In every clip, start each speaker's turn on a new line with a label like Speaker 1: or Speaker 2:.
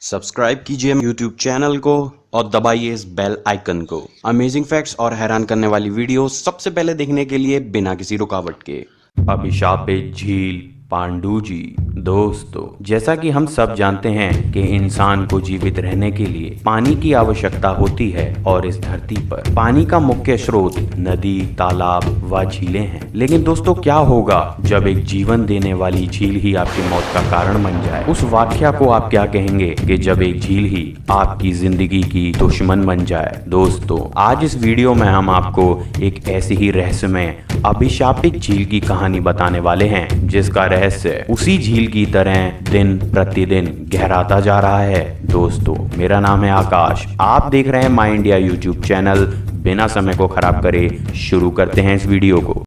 Speaker 1: Subscribe कीजिए YouTube channel को और दबाइए इस बेल आइकन को। अमेजिंग फैक्ट्स और हैरान करने वाली वीडियो सबसे पहले देखने के लिए बिना किसी रुकावट के। अभिशापित झील पांडुजी। दोस्तों, जैसा कि हम सब जानते हैं कि इंसान को जीवित रहने के लिए पानी की आवश्यकता होती है और इस धरती पर पानी का मुख्य स्रोत नदी, तालाब व झीलें हैं। लेकिन दोस्तों, क्या होगा जब एक जीवन देने वाली झील ही आपकी मौत का कारण बन जाए? उस वाकया को आप क्या कहेंगे कि जब एक झील ही आपकी जिंदगी की दुश्मन बन जाए? दोस्तों, आज इस वीडियो में हम आपको एक ऐसी ही रहस्यमय अभिशापित झील की कहानी बताने वाले हैं जिसका रहस्य उसी झील की तरह दिन प्रतिदिन गहराता जा रहा है। दोस्तों, मेरा नाम है आकाश, आप देख रहे हैं माई इंडिया यूट्यूब चैनल। बिना समय को खराब करे शुरू करते हैं इस वीडियो को।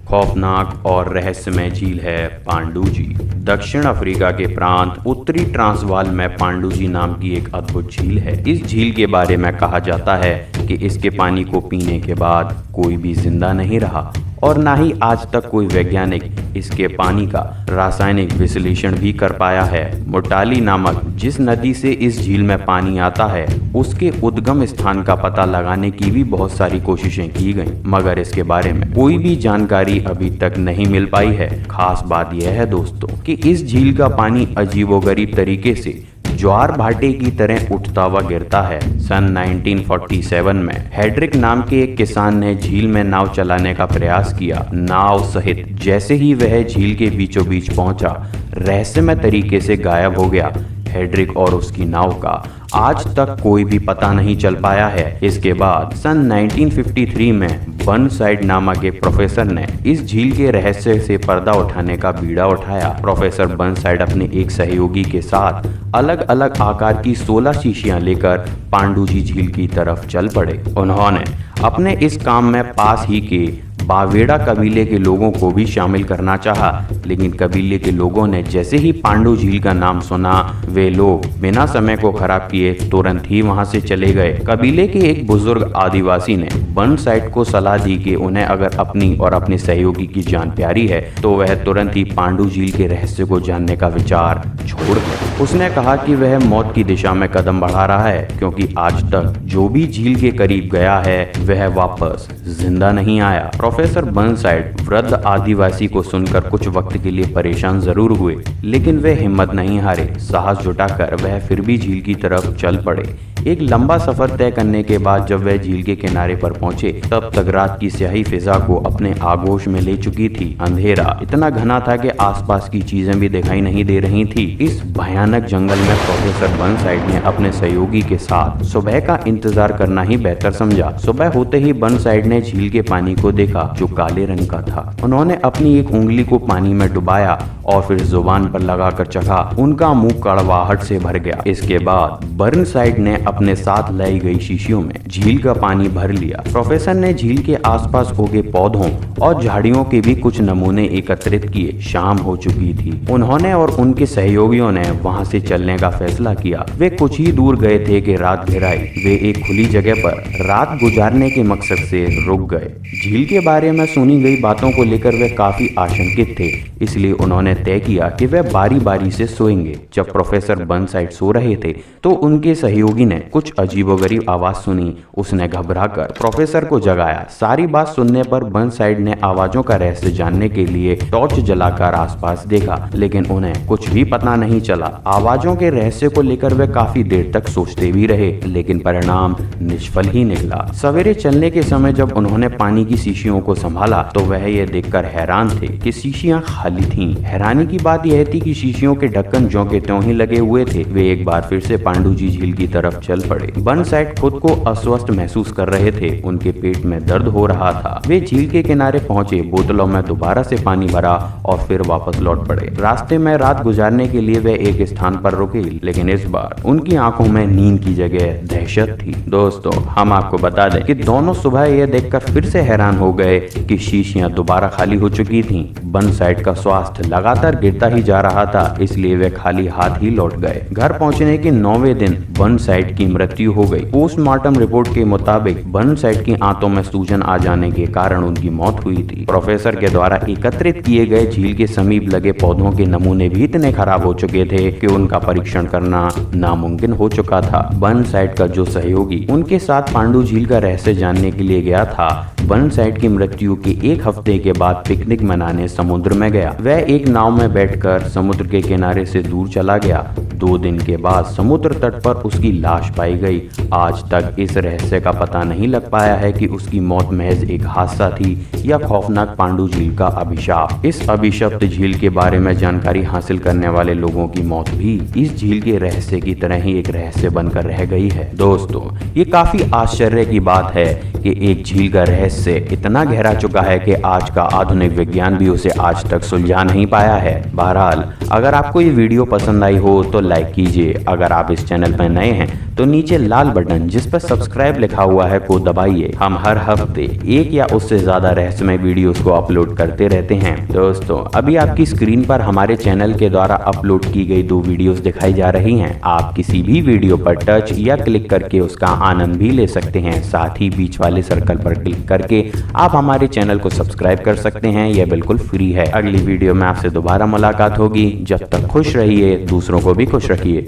Speaker 1: खौफनाक और रहस्यमय झील है पांडुजी। दक्षिण अफ्रीका के प्रांत उत्तरी ट्रांसवाल में पांडुजी नाम की एक अद्भुत झील है। इस झील के बारे में कहा जाता है कि इसके पानी को पीने के बाद कोई भी जिंदा नहीं रहा और ना ही आज तक कोई वैज्ञानिक इसके पानी का रासायनिक विश्लेषण भी कर पाया है। मोटाली नामक जिस नदी से इस झील में पानी आता है, उसके उद्गम स्थान का पता लगाने की भी बहुत सारी कोशिशें की गई, मगर इसके बारे में कोई भी जानकारी अभी तक नहीं मिल पाई है। खास बात यह है दोस्तों कि इस झील का पानी अजीबोगरीब तरीके से ज्वार भाटे की तरह उठता व गिरता है। सन 1947 में हेड्रिक नाम के एक किसान ने झील में नाव चलाने का प्रयास किया। नाव सहित जैसे ही वह झील के बीचों बीच पहुंचा, रहस्यमय तरीके से गायब हो गया। हेड्रिक और उसकी नाव का आज तक कोई भी पता नहीं चल पाया है। इसके बाद सन 1953 में बर्नसाइड नामक एक प्रोफेसर ने इस झील के रहस्य से पर्दा उठाने का बीड़ा उठाया। प्रोफेसर बर्नसाइड अपने एक सहयोगी के साथ अलग अलग आकार की 16 शीशियां लेकर पांडुजी झील की तरफ चल पड़े। उन्होंने अपने इस काम में पास ही के बावेड़ा कबीले के लोगों को भी शामिल करना चाहा, लेकिन कबीले के लोगों ने जैसे ही पांडु झील का नाम सुना, वे लोग बिना समय को खराब किए तुरंत ही वहां से चले गए। कबीले के एक बुजुर्ग आदिवासी ने बर्नसाइड को सलाह दी कि उन्हें अगर अपनी और अपने सहयोगी की जान प्यारी है तो वह तुरंत ही पांडु झील के रहस्य को जानने का विचार छोड़ दे। उसने कहा कि वह मौत की दिशा में कदम बढ़ा रहा है, क्योंकि आज तक जो भी झील के करीब गया है वह वापस जिंदा नहीं आया। प्रोफेसर बर्नसाइड वृद्ध आदिवासी को सुनकर कुछ वक्त के लिए परेशान जरूर हुए, लेकिन वे हिम्मत नहीं हारे। साहस जुटाकर वह फिर भी झील की तरफ चल पड़े। एक लंबा सफर तय करने के बाद जब वह झील के किनारे पर पहुंचे, तब तक रात की स्याही फिजा को अपने आगोश में ले चुकी थी। अंधेरा इतना घना था कि आसपास की चीजें भी दिखाई नहीं दे रही थी। इस भयानक जंगल में प्रोफेसर बर्नसाइड ने अपने सहयोगी के साथ सुबह का इंतजार करना ही बेहतर समझा। सुबह होते ही बर्नसाइड ने झील के पानी को देखा जो काले रंग का था। उन्होंने अपनी एक उंगली को पानी में डुबाया और फिर जुबान पर लगाकर चखा। उनका मुंह कड़वाहट से भर गया। इसके बाद बर्नसाइड ने अपने साथ लाई गई शीशियों में झील का पानी भर लिया। प्रोफेसर ने झील के आसपास उगे पौधों और झाड़ियों के भी कुछ नमूने एकत्रित किए। शाम हो चुकी थी। उन्होंने और उनके सहयोगियों ने वहां से चलने का फैसला किया। वे कुछ ही दूर गए थे कि रात घेर आई। वे एक खुली जगह पर रात गुजारने के मकसद से रुक गए। झील के बारे में सुनी गई बातों को लेकर वे काफी आशंकित थे, इसलिए उन्होंने तय किया कि वे बारी बारी से सोएंगे। जब प्रोफेसर बर्नसाइड सो रहे थे तो उनके सहयोगी ने कुछ अजीबोगरीब आवाज सुनी। उसने घबराकर प्रोफेसर को जगाया। सारी बात सुनने पर बर्नसाइड ने आवाजों का रहस्य जानने के लिए टॉर्च जलाकर आसपास देखा, लेकिन उन्हें कुछ भी पता नहीं चला। आवाजों के रहस्य को लेकर वे काफी देर तक सोचते भी रहे, लेकिन परिणाम निष्फल ही निकला। सवेरे चलने के समय जब उन्होंने पानी की शीशियों को संभाला तो वह यह देखकर हैरान थे कि शीशियां खाली थीं। हैरानी की बात यह थी कि शीशियों के ढक्कन ज्यों के त्यों ही लगे हुए थे। वे एक बार फिर से पांडुजी झील की तरफ चल पड़े। बर्नसाइड खुद को अस्वस्थ महसूस कर रहे थे। उनके पेट में दर्द हो रहा था। वे झील के किनारे पहुंचे, बोतलों में दोबारा से पानी भरा और फिर वापस लौट पड़े। रास्ते में रात गुजारने के लिए वे एक स्थान पर रुके, लेकिन इस बार उनकी आंखों में नींद की जगह दहशत थी। दोस्तों, हम आपको बता दें कि दोनों सुबह यह देखकर फिर से हैरान हो गए कि शीशियां दोबारा खाली हो चुकी थीं। बर्नसाइड का स्वास्थ्य लगातार गिरता ही जा रहा था, इसलिए वे खाली हाथ ही लौट गए। घर पहुंचने के 9वें दिन बर्नसाइड की मृत्यु हो गई। पोस्टमार्टम रिपोर्ट के मुताबिक बर्नसाइड की आंतों में सूजन आ जाने के कारण उनकी मौत हुई थी। प्रोफेसर के द्वारा एकत्रित किए गए झील के समीप लगे पौधों के नमूने भी इतने खराब हो चुके थे कि उनका परीक्षण करना नामुमकिन हो चुका था। बर्नसाइड का जो सहयोगी उनके साथ पांडु झील का रहस्य जानने के लिए गया था, बर्नसाइड की मृत्यु के 1 हफ्ते के बाद पिकनिक मनाने समुद्र में गया। वह एक नाव में बैठकर समुद्र के किनारे से दूर चला गया। 2 दिन के बाद समुद्र तट पर उसकी लाश पाई गई। आज तक इस रहस्य का पता नहीं लग पाया है कि उसकी मौत महज एक हादसा थी या खौफनाक पांडु झील का अभिशाप। इस अभिशप्त झील के बारे में जानकारी हासिल करने वाले लोगों की मौत भी इस झील के रहस्य की तरह ही एक रहस्य बनकर रह गई है। दोस्तों, ये काफी आश्चर्य की बात है कि एक झील का रहस्य इतना गहरा चुका है कि आज का आधुनिक विज्ञान भी उसे आज तक सुलझा नहीं पाया है। बहरहाल, अगर आपको ये वीडियो पसंद आई हो तो लाइक कीजिए। अगर आप इस चैनल पर नए हैं तो नीचे लाल बटन जिस पर सब्सक्राइब लिखा हुआ है को दबाइए। हम हर हफ्ते 1 या उससे ज्यादा रहस्यमय वीडियोस को अपलोड करते रहते हैं। दोस्तों, अभी आपकी स्क्रीन पर हमारे चैनल के द्वारा अपलोड की गई 2 वीडियोस दिखाई जा रही हैं। आप किसी भी वीडियो पर टच या क्लिक करके उसका आनंद भी ले सकते हैं। साथ ही बीच वाले सर्कल पर क्लिक करके आप हमारे चैनल को सब्सक्राइब कर सकते हैं। यह बिल्कुल फ्री है। अगली वीडियो में आपसे दोबारा मुलाकात होगी। जब तक खुश रहिए, दूसरों को भी खुश रखिए।